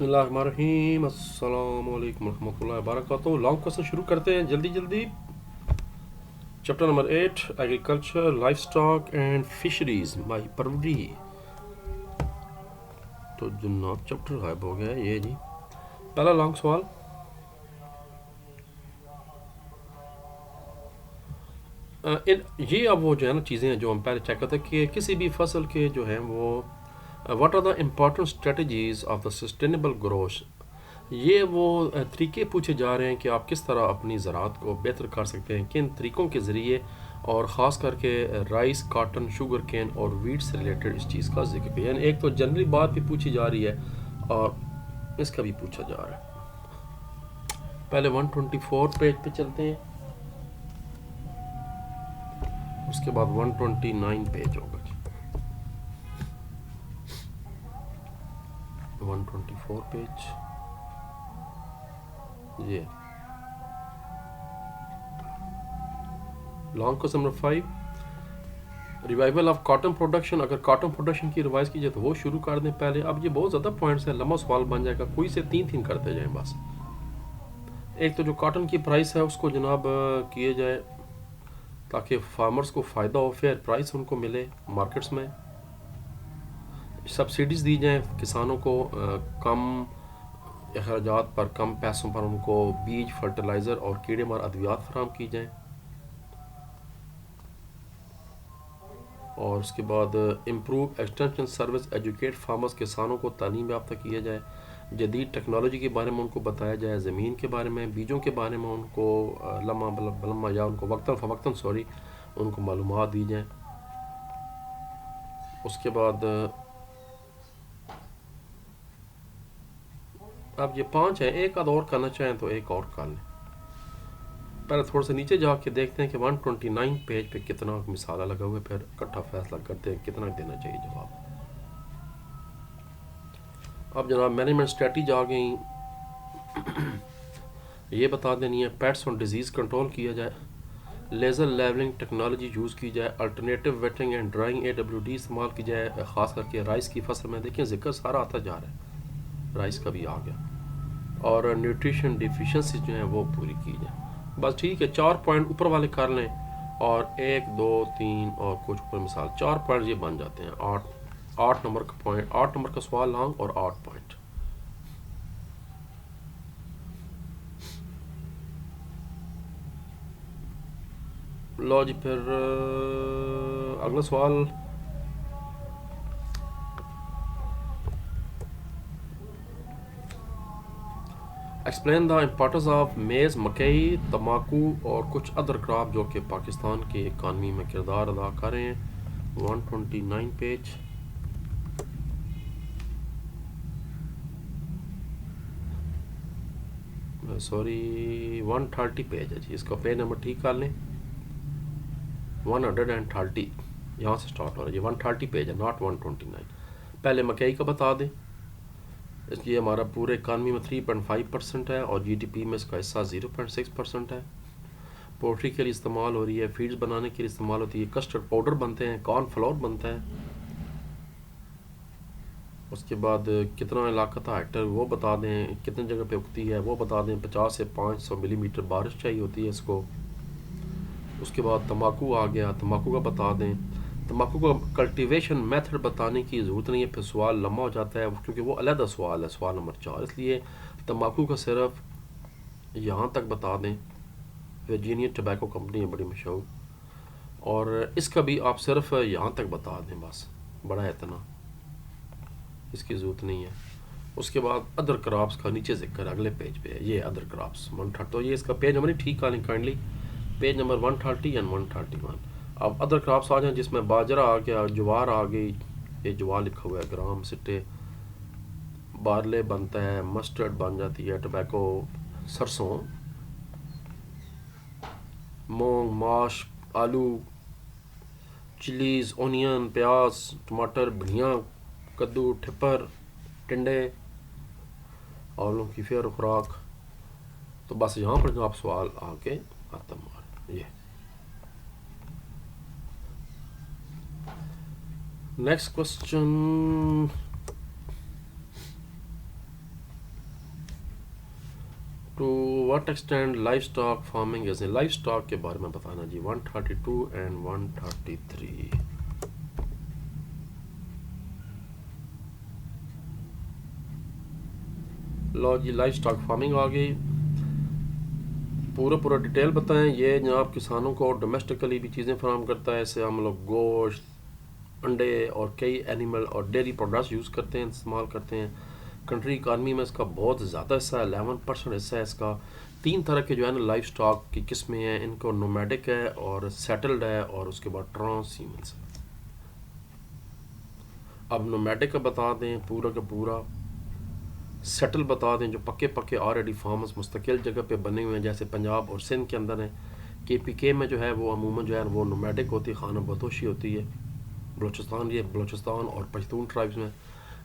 बिस्मिल्लाहिर्रहमानिर्रहीम अस्सलामु अलैकुम रहमतुल्लाहि व बरकातुहू। लॉन्ग क्वेश्चन शुरू करते हैं जल्दी जल्दी। Chapter number 8 agriculture life stock and fisheries माही परवरी। तो जनाब चैप्टर गायब हो गया ये जी। पहला लॉन्ग सवाल, ये अब वो जो है ना चीज़ें हैं जो हम पहले चेक करते हैं कि किसी भी फसल के जो हैं वो what are the important strategies of the sustainable growth. ये वो तरीके पूछे जा रहे हैं कि आप किस तरह अपनी ज़राअत को बेहतर कर सकते हैं, किन तरीक़ों के ज़रिए, और ख़ास करके राइस, कॉटन, शुगर केन और वीट से रिलेटेड इस चीज़ का जिक्र किया। यानी एक तो जनरली बात भी पूछी जा रही है और इसका भी पूछा जा रहा है। पहले 124 पेज पे चलते हैं, उसके बाद 129 पेज होगा जी। 124 पेज ये long question number 5, revival of cotton production. अगर कॉटन प्रोडक्शन की रिवाइज कीजिए तो वो शुरू कर दें पहले। अब ये बहुत ज़्यादा पॉइंट्स हैं, लंबा सवाल बन जाएगा, कोई से तीन करते जाएं बस। एक तो जो कॉटन की प्राइस है उसको जनाब किए जाए ताकि फार्मर्स को फ़ायदा हो, फेयर प्राइस उनको मिले मार्केट्स में। सब्सिडीज़ दी जाएँ किसानों को, कम अखराजात पर, कम पैसों पर उनको बीज, फर्टिलाइज़र और कीड़े मार अद्वियात फराहम की जाएँ। और उसके बाद improve extension service, educate farmers, किसानों को तालीम याफ्ता किया जाए, जदीद टेक्नोलॉजी के बारे में उनको बताया जाए, ज़मीन के बारे में, बीजों के बारे में उनको लम्मा या उनको वक्तन फ़वक्तन उनको मालूमात दी जाए। उसके बाद अब ये 5 हैं, एक आध और करना चाहें तो एक और कर लें। पहले थोड़ा सा नीचे जाके देखते हैं कि 129 पेज पे कितना मिसाला लगा हुआ है, फिर इकट्ठा फैसला करते हैं कितना देना चाहिए जवाब। अब जनाब मैनेजमेंट स्ट्रेटजी आ गई, ये बता देनी है। पेट्स और डिजीज़ कंट्रोल किया जाए, लेज़र लेवलिंग टेक्नोलॉजी यूज़ की जाए, alternative waiting and drawing AWD इस्तेमाल की जाए, ख़ास करके राइस की फसल में। देखिए जिक्र सारा आता जा रहा है, राइस का भी आ गया। और न्यूट्रिशन डिफिशेंसी जो है वो पूरी की जाए। बस ठीक है, 4 पॉइंट ऊपर वाले कर लें और 1 2 3 और कुछ ऊपर मिसाल 4 पॉइंट ये बन जाते हैं। 8 नंबर का पॉइंट, 8 नंबर का सवाल लॉन्ग और 8 पॉइंट। लो जी, फिर अगला सवाल, एक्सप्लेन द इम्पोर्टेंस ऑफ मेज़, मकई, तम्बाकू और कुछ अदर क्रॉप जो कि पाकिस्तान की इकानमी में किरदार अदा कर रहे हैं। 129 पेज। सॉरी 130 पेज है जी, इसका पेज नंबर ठीक कर लें। 130 यहाँ से स्टार्ट हो रहा है, ये 130 पेज है, नॉट 129। पहले मकई का बता दें, ये हमारा पूरे इकानमी में 3.5% है और GDP में इसका हिस्सा 0.6% है। पोल्ट्री के लिए इस्तेमाल हो रही है, फीड्स बनाने के लिए इस्तेमाल होती है, कस्टर्ड पाउडर बनते हैं, कॉर्न फ्लोर बनता है। उसके बाद कितना इलाका था हेक्टर वो बता दें, कितनी जगह पे उगती है वो बता दें। 50 से 500 मिलीमीटर बारिश चाहिए होती है इसको। उसके बाद तम्बाकू आ गया, तम्बाकू का बता दें। तम्बाकू का कल्टीवेशन मेथड बताने की ज़रूरत नहीं है, फिर सवाल लंबा हो जाता है क्योंकि वो अलग सवाल है, सवाल नंबर 4। इसलिए तम्बाकू का सिर्फ यहाँ तक बता दें। वर्जीनिया टबैको कंपनी है बड़ी मशहूर, और इसका भी आप सिर्फ यहाँ तक बता दें बस, बड़ा है इतना, इसकी ज़रूरत नहीं है। उसके बाद अदर क्रॉप्स का नीचे जिक्र अगले पेज पे है, ये अदर क्रॉप्स 130। तो ये इसका पेज नंबर ठीक करें काइंडली, पेज नंबर 130 एंड 131। अब अदर क्रॉप्स आ जाएं जिसमें बाजरा आ गया, ज्वार आ गई, ये ज्वार लिखा हुआ है, ग्राम सिट्टे, बारले बनता है, मस्टर्ड बन जाती है, टबैको, सरसों, मूंग, माश, आलू, चिलीज़, ओनियन, प्याज, टमाटर, भिंडियाँ, कद्दू, ठिपर, टिंडे, आलू की फेयर खुराक। तो बस यहाँ पर जो आप सवाल आके खत्म हो रहे। ये next question, to what extent livestock farming is livestock के बारे में बताना जी 132 एंड 133। लो जी लाइफ स्टॉक फार्मिंग आ गई, पूरा डिटेल बताएं। ये जनाब किसानों को डोमेस्टिकली भी चीज़ें फराहम करता है, इससे हम लोग गोश्त, अंडे और कई एनिमल और डेयरी प्रोडक्ट्स यूज़ करते हैं, इस्तेमाल करते हैं। कंट्री इकानमी में इसका बहुत ज़्यादा हिस्सा है, 11% हिस्सा है इसका। तीन तरह के जो है ना लाइफ स्टॉक की किस्में हैं, इनको नोमैडिक है और सेटल्ड है और उसके बाद ट्रांसह्यूमन्स है। अब नोमैडिक का बता दें पूरा का पूरा, सेटल बता दें जो पक्के पक्के ऑलरेडी फार्मर्स मुस्तकिल जगह पे बने हुए हैं, जैसे पंजाब और सिंध के अंदर है। KPK में जो है वो अमूमन जो है वो नोमैडिक होती है, खाना बदोशी होती है। बलूचिस्तान और पश्तून ट्राइब्स में,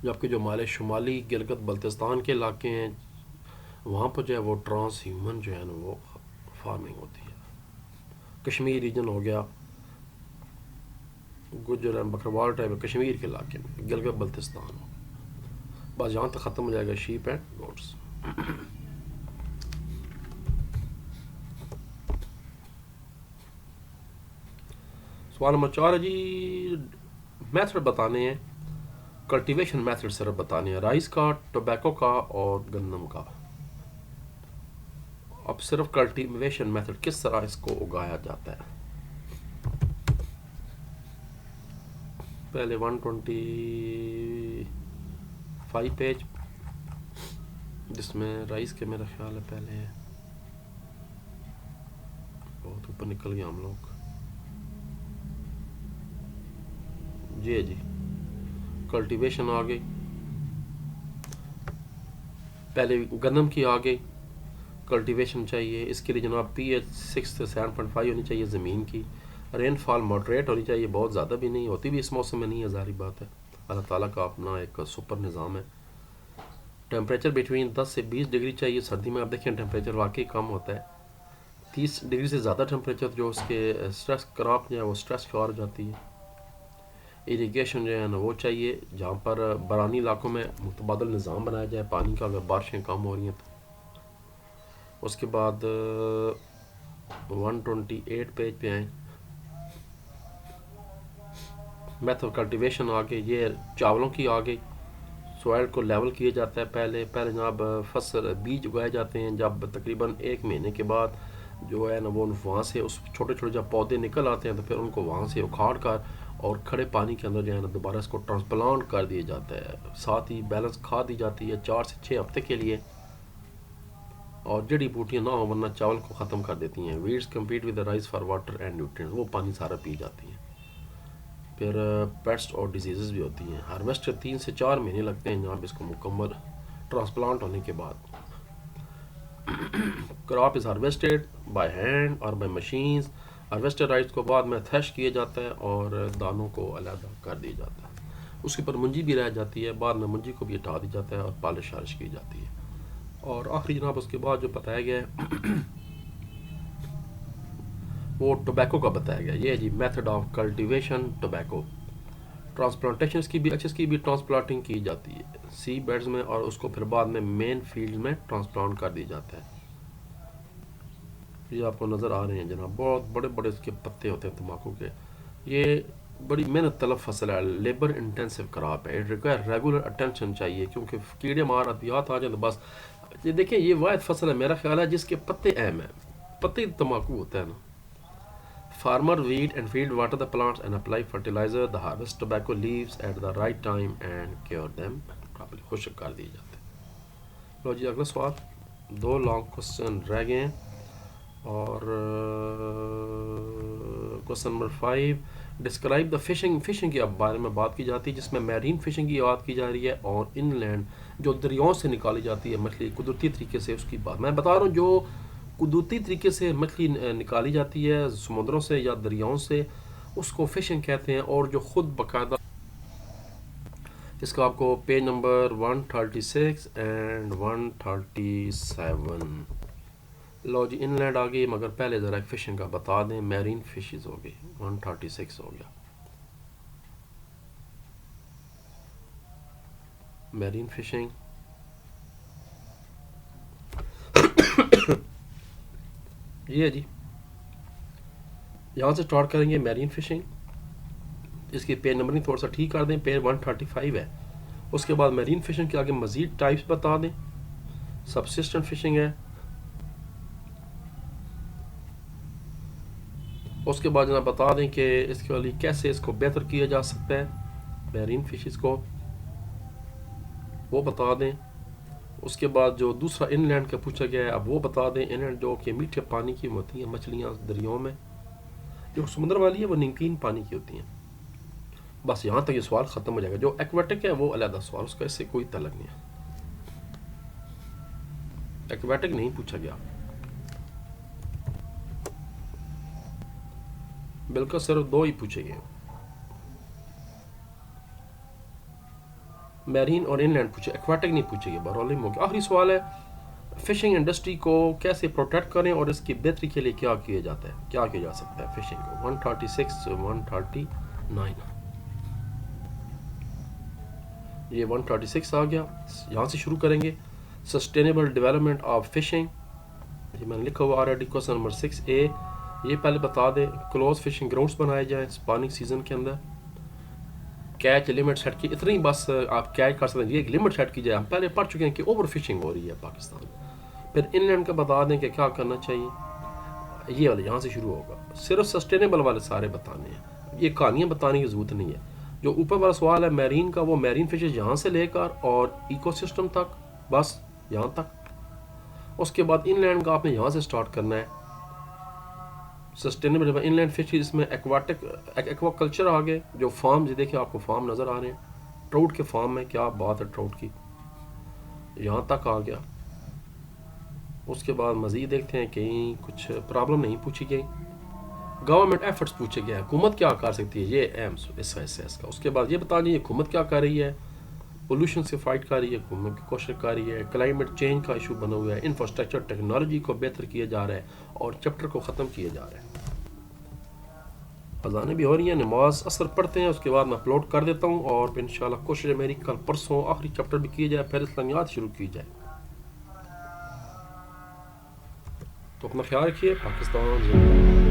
जबकि जो हमारे शुमाली गिलगित बल्तिस्तान के इलाके हैं वहाँ पर जो है वो ट्रांस ह्यूमन जो है ना वो फार्मिंग होती है। कश्मीर रीजन हो गया, गुजर एंड बकरवाल टाइप है कश्मीर के इलाके में, गिलगित बल्तिस्तान हो, बस यहाँ तक ख़त्म हो जाएगा शीप एंड गोट्स। सवाल नंबर 4 है जी, मेथड बताने हैं, कल्टीवेशन मेथड सिर्फ बताने हैं, राइस का, टोबैको का और गंदम का। अब सिर्फ कल्टीवेशन मेथड, किस तरह इसको उगाया जाता है। पहले 125 पेज जिसमें राइस के मेरा ख्याल है पहले है, बहुत ऊपर निकल गया हम लोग। जी कल्टीवेशन आ गई, पहले गंदम की आ गई, कल्टीवेशन चाहिए। इसके लिए जनाब pH 6 से 7.5 होनी चाहिए ज़मीन की। रेनफॉल मॉडरेट होनी चाहिए, बहुत ज़्यादा भी नहीं, होती भी इस मौसम में नहीं है, ज़ाहिर बात है, अल्लाह ताला का अपना एक सुपर निज़ाम है। टेम्परेचर बिटवीन 10 से 20 डिग्री चाहिए। सर्दी में आप देखें टेम्परेचर वाकई कम होता है, 30 डिग्री से ज़्यादा टेम्परेचर जो उसके स्ट्रेस क्रॉप जो है वो स्ट्रेस की ओर जाती है। इरिगेशन जो है ना वो चाहिए, जहाँ पर बरानी इलाकों में मुतबादल निज़ाम बनाया जाए पानी का, अगर बारिशें कम हो रही हैं तो। उसके बाद 128 पेज पे आए, मेथड कल्टीवेशन आ गई, ये चावलों की आ गई। सॉइल को लेवल किया जाता है, पहले जनाब फसल बीज उगाए जाते हैं, जब तकरीबन 1 महीने के बाद जो है ना वो वहाँ से उस छोटे छोटे जब पौधे निकल आते हैं तो फिर उनको वहाँ से उखाड़ कर और खड़े पानी के अंदर जो है ना दोबारा इसको ट्रांसप्लांट कर दिया जाता है। साथ ही बैलेंस खाद दी जाती है 4 से 6 हफ्ते के लिए, और जड़ी बूटियाँ ना हो वरना चावल को ख़त्म कर देती हैं। Weeds compete with the rice for water and nutrients, वो पानी सारा पी जाती हैं। फिर पेस्ट और डिजीज़ भी होती हैं। हार्वेस्ट के 3 से 4 महीने लगते हैं जनाब इसको मुकम्मल ट्रांसप्लांट होने के बाद। Crop is harvested by hand और बाय मशीन्स। हार्वेस्टेड राइस को बाद में थ्रेश किया जाता है और दानों को अलग कर दिया जाता है। उसके ऊपर मुंजी भी रह जाती है, बाद में मुंजी को भी हटा दी जाता है और पॉलिश शालिश की जाती है। और आखिरी जनाब उसके बाद जो बताया गया है वो टोबैको का बताया गया। ये है जी method of cultivation tobacco. Transplantation की भी ट्रांसप्लांटिंग की जाती है सी बेड्स में, और उसको फिर बाद में मेन फील्ड में ट्रांसप्लांट कर दिया जाता है। ये आपको नज़र आ रहे हैं जनाब, बहुत बड़े बड़े इसके पत्ते होते हैं तम्बाकू के। ये बड़ी मेहनत तलब फसल है, लेबर इंटेंसिव क्रॉप है, इट रिक्वायर रेगुलर अटेंशन चाहिए, क्योंकि कीड़े मार अतियात आ जाए तो बस। ये देखिए ये वाहिद फसल है मेरा ख्याल है जिसके पत्ते अहम है, पत्ते तम्बाकू होता है ना। Farmer weed and field water the plants and apply fertilizer, the harvest tobacco leaves at the right time and cure them properly, खुश्क कर दिए जाते हैं। लो जी अगला सवाल, 2 लॉन्ग क्वेश्चन रह गए हैं। और question number 5, describe the fishing के बारे में बात की जाती है, जिसमें मैरीन फिशिंग की बात की जा रही है, और इनलैंड जो दरियाओं से निकाली जाती है मछली कुदरती तरीके से, उसकी बात मैं बता रहा हूँ। जो कुदरती तरीके से मछली निकाली जाती है समुद्रों से या दरियाओं से, उसको फिशिंग कहते हैं। और जो ख़ुद बाकायदा, इसका आपको पेज नंबर 136 एंड 137। लो जी इनलैंड आ गई, मगर पहले ज़रा फिशिंग का बता दें। मैरीन फिशेस हो गई, 136 हो गया मैरीन फिशिंग। ये है जी, यहाँ से स्टार्ट करेंगे मैरीन फिशिंग। इसकी पेज नंबरिंग थोड़ा सा ठीक कर दें, पेज 135 है। उसके बाद मैरीन फिशिंग के आगे मज़ीद टाइप्स बता दें। सबसिस्टेंट फिशिंग है। उसके बाद जनाब बता दें कि इसके वाली कैसे इसको बेहतर किया जा सकता है मैरीन फिशेस को, वो बता दें। उसके बाद जो दूसरा इनलैंड का पूछा गया है, अब वो बता दें। इनलैंड जो कि मीठे पानी की होती हैं मछलियाँ दरियाओं में, जो समुद्र वाली है वो नमकीन पानी की होती हैं। बस यहाँ तक ये सवाल ख़त्म हो जाएगा। जो एक्वेटिक है वो अलग सवाल, उसका इससे कोई तलक नहीं है। एक्वेटिक नहीं पूछा गया, बिल्कुल सिर्फ दो ही पूछे गए, मैरीन और इनलैंड पूछे, एक्वेटिक नहीं पूछे गए। बहरहाल हो गया। आखिरी सवाल है, फिशिंग इंडस्ट्री को कैसे प्रोटेक्ट करें और इसकी बेहतरी के लिए क्या किया जाता है, क्या किया जा सकता है फिशिंग को। 136 139 ये 136 आ गया। यहाँ से शुरू करेंगे। सस्टेनेबल डेवलपमेंट ऑफ फिशिंग, ये मैंने लिखा हुआ ऑलरेडी। क्वेश्चन नंबर 6A, ये पहले बता दें क्लोज फिशिंग ग्राउंड्स बनाए जाएं स्पॉनिंग सीजन के अंदर। कैच लिमिट सेट की, इतनी बस आप कैच कर सकते हैं, ये एक लिमिट सेट की जाए। हम पहले पढ़ चुके हैं कि ओवर फिशिंग हो रही है पाकिस्तान में। फिर इनलैंड का बता दें कि क्या करना चाहिए। ये वाले यहाँ से शुरू होगा। सिर्फ सस्टेनेबल वाले सारे बताने हैं, ये कहानियाँ बताने की ज़रूरत नहीं है। जो ऊपर वाला सवाल है मैरीन का, वो मैरीन फिशेज यहाँ से लेकर और इकोसिस्टम तक, बस यहाँ तक। उसके बाद इनलैंड का आपने यहाँ से स्टार्ट करना है। सस्टेनेबल इनलैंड फिशेज में एक्वाटिक एक्वाकल्चर आ गए, जो फार्म, ये देखिए आपको फार्म नज़र आ रहे हैं, ट्राउट के फार्म में, क्या बात है ट्राउट की, यहाँ तक आ गया। उसके बाद मज़ीद देखते हैं कहीं कुछ प्रॉब्लम नहीं पूछी गई। गवर्नमेंट एफर्ट्स पूछे गए, हुकूमत क्या कर सकती है, ये अहम हिस्सा है इसका। उसके बाद ये बता दीजिए हुकूमत क्या कर रही है, पोल्यूशन से फाइट कर रही है, हुकूमत की कोशिश कर रही है। क्लाइमेट चेंज का इशू बना हुआ है, इंफ्रास्ट्रक्चर टेक्नोलॉजी को बेहतर किया जा रहा है और चैप्टर को ख़त्म किया जा रहा है। अज़ानें भी हो रही हैं, नमाज असर पढ़ते हैं, उसके बाद मैं अपलोड कर देता हूँ। और इंशाल्लाह कोशिश है मेरी कल परसों आखिरी चैप्टर भी किया जाए, फिर इस्लामियात शुरू की जाए। तो अपना ख्याल रखिए। पाकिस्तान जिंदाबाद।